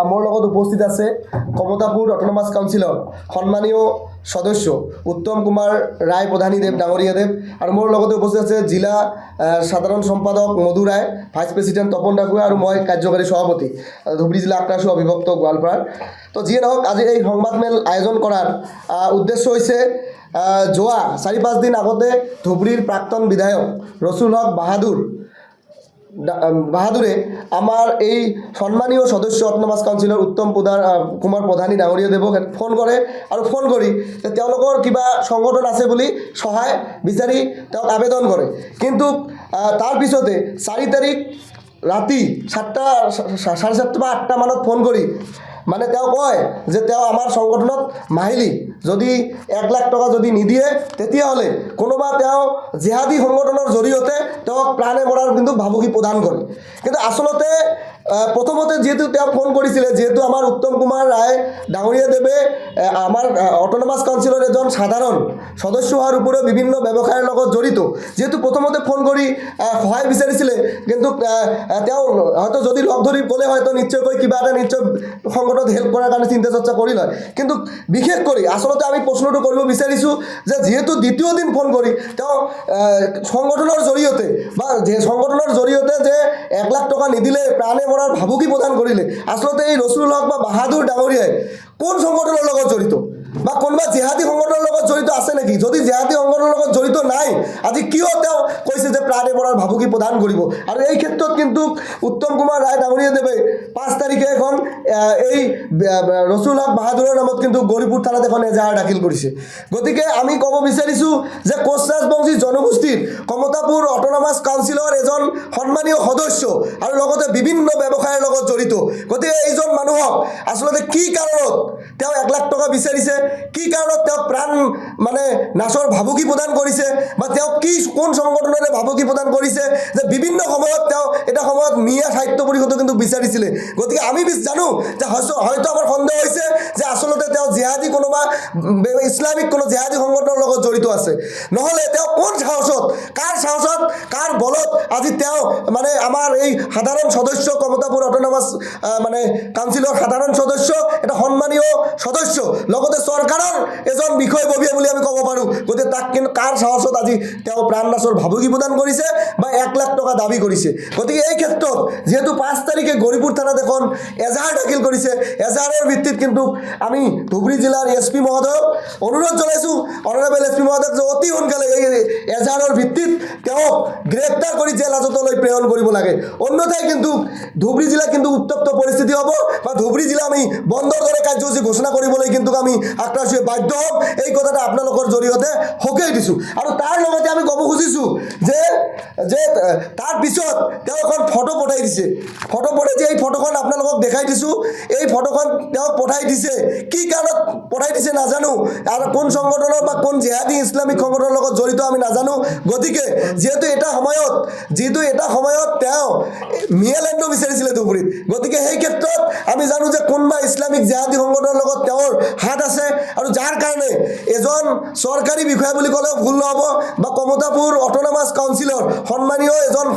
মোৰ লগত উপস্থিত আছে কমতাপুৰ অট'নমাছ কাউন্সিলৰ সন্মানীয় সদস্য উত্তম কুমাৰ ৰায় প্ৰধানীদেৱ ডাঙৰীয়াদেৱ আৰু মোৰ লগতে উপস্থিত আছে জিলা সাধাৰণ সম্পাদক মধু ৰায়, ভাইচ প্ৰেচিডেণ্ট তপন ডাগুৱা আৰু মই কাৰ্যকাৰী সভাপতি ধুবুৰী জিলা আক্ৰাসু অবিভক্ত গোৱালপাৰাৰ। তো যিয়ে নহওক আজি এই সংবাদমেল আয়োজন কৰাৰ উদ্দেশ্য হৈছে যোৱা 4-5 দিন আগতে ধুবুৰীৰ প্ৰাক্তন বিধায়ক ৰসুল হক বাহাদুৰে আমাৰ এই সন্মানীয় সদস্য অট'নমাছ কাউন্সিলৰ উত্তম কুমাৰ প্ৰধানী ডাঙৰীয়াদেৱক ফোন কৰে আৰু ফোন কৰি তেওঁলোকৰ কিবা সংগঠন আছে বুলি সহায় বিচাৰি তেওঁক আবেদন কৰে। কিন্তু তাৰ পিছতে 4 তাৰিখ ৰাতি 7:30 বা 8টা মানত ফোন কৰি মানে তেওঁ কয় যে তেওঁ আমাৰ সংগঠনত মাহিলী যদি 1 লাখ টকা যদি নিদিয়ে তেতিয়াহ'লে কোনোবা তেওঁ জিহাদী সংগঠনৰ জৰিয়তে তেওঁক প্ৰাণে মৰাৰ কিন্তু ভাবুকি প্ৰদান কৰে। কিন্তু আচলতে প্ৰথমতে যেহেতু তেওঁ ফোন কৰিছিলে, যেহেতু আমাৰ উত্তম কুমাৰ ৰায় ডাঙৰীয়াদেৱে আমাৰ অট'নমাছ কাউন্সিলৰ এজন সাধাৰণ সদস্য হোৱাৰ উপৰিও বিভিন্ন ব্যৱসায়ৰ লগত জড়িত, যেহেতু প্ৰথমতে ফোন কৰি সহায় বিচাৰিছিলে, কিন্তু তেওঁ হয়তো যদি লগ ধৰি ক'লে হয়তো নিশ্চয়কৈ কিবা এটা নিশ্চয় সংগঠনত হেল্প কৰাৰ কাৰণে চিন্তা চৰ্চা কৰিল হয়। কিন্তু বিশেষ কৰি আচলতে আমি প্ৰশ্নটো কৰিব বিচাৰিছোঁ যে যিহেতু দ্বিতীয় দিন ফোন কৰি তেওঁ সংগঠনৰ জৰিয়তে বা সংগঠনৰ জৰিয়তে যে 1 লাখ টকা নিদিলে প্ৰাণে মৰাৰ ভাবুকি প্ৰদান কৰিলে, আচলতে এই ৰসুল হক বা বাহাদুৰ ডাঙৰীয়াই কোন সংগঠনৰ লগত জড়িত বা কোনোবা জিহাদী সংগঠনৰ লগত জড়িত আছে নেকি? যদি জিহাদী সংগঠনৰ লগত জড়িত নাই, আজি কিয় তেওঁ কৈছে যে প্ৰাণে মৰাৰ ভাবুকি প্ৰদান কৰিব? আৰু এই ক্ষেত্ৰত কিন্তু উত্তম কুমাৰ ৰায় ডাঙৰীয়াদেৱে 5 তাৰিখে এখন এই ৰসুল হক বাহাদুৰৰ নামত কিন্তু গৌৰীপুৰ থানাত এখন এজাহাৰ দাখিল কৰিছে। গতিকে আমি ক'ব বিচাৰিছোঁ যে কোচ ৰাজবংশী জনগোষ্ঠীৰ কমতাপুৰ অট'নমাছ কাউন্সিলৰ এজন সন্মানীয় সদস্য আৰু লগতে বিভিন্ন ব্যৱসায়ৰ লগত জড়িত। গতিকে এইজন মানুহক আচলতে কি কাৰণত তেওঁ 1 লাখ টকা বিচাৰিছে, কি কাৰণত তেওঁক প্ৰাণ মানে নাশৰ ভাবুকি প্ৰদান কৰিছে, বা তেওঁক কোন সংগঠনেৰে ভাবুকি প্ৰদান কৰিছে যে বিভিন্ন সময়ত তেওঁ এটা সময়ত মিয়া সাহিত্য পৰিষদো কিন্তু বিচাৰিছিলে। গতিকে আমি জানো যে হয়তো আমাৰ সন্দেহ হৈছে যে আচলতে তেওঁ জিহাদী কোনোবা ইছলামিক কোনো জিহাদী সংগঠনৰ লগত জড়িত আছে। নহ'লে তেওঁ কোন সাহসত, কাৰ বলত আজি তেওঁ মানে আমাৰ এই সাধাৰণ সদস্য কমতাপুৰ অট'নমাছ মানে কাউন্সিলৰ সাধাৰণ সদস্য, এটা সন্মানীয় সদস্য, লগতে চৰকাৰৰ এজন বিষয়ববীয়া বুলি আমি ক'ব পাৰোঁ। গতিকে তাক কিন্তু কাৰ সাহসত আজি তেওঁ প্ৰাণনাশৰ ভাবুকি প্ৰদান কৰিছে বা 1 লাখ টকা দাবী কৰিছে? গতিকে এই ক্ষেত্ৰত যিহেতু 5 তাৰিখে গৌৰীপুৰ থানাত এখন এজাহাৰ দাখিল কৰিছে, এজাহাৰৰ ভিত্তিত কিন্তু আমি ধুবুৰী জিলাৰ SP মহোদয়ক অনুৰোধ জনাইছোঁ, অনাৰেবল SP মহোদয়ক যে অতি সোনকালে এই এজাহাৰৰ ভিত্তিত তেওঁক গ্ৰেপ্তাৰ কৰি জেল হাজতলৈ প্ৰেৰণ কৰিব লাগে। অন্যথাই কিন্তু ধুবুৰী জিলা কিন্তু উত্তপ্ত পৰিস্থিতি হ'ব বা ধুবুৰী জিলা আমি বন্ধৰ দৰে কাৰ্যসূচী ঘোষণা কৰিবলৈ কিন্তু আমি আক্ৰাসুৱে বাধ্য হ'ম। এই কথাটা আপোনালোকৰ জৰিয়তে সকীয়াই দিছোঁ। আৰু তাৰ লগতে আমি ক'ব খুজিছোঁ যে তাৰ পিছত তেওঁ এখন ফটো পঠাই দিছে। এই ফটোখন আপোনালোকক দেখাই দিছোঁ। এই ফটোখন তেওঁক পঠাই দিছে, কি কাৰণত পঠাই দিছে নাজানো, আৰু কোন সংগঠনৰ বা কোন জিহাদী ইছলামিক সংগঠনৰ লগত জড়িত আমি নাজানো। গতিকে যিহেতু এটা সময়ত তেওঁ মিয়ালেণ্ডো বিচাৰিছিলে ধুবুৰীত, গতিকে সেই ক্ষেত্ৰত আমি জানো যে কোনোবা ইছলামিক জিহাদী সংগঠনৰ লগত তেওঁৰ হাত আছে, আৰু যাৰ কাৰণে এজন চৰকাৰী বিষয়া বুলি ক'লেও ভুল নহ'ব বা কমতাপুৰ অট'নমাছ কাউন্সিলৰ সন্মানীয় এজন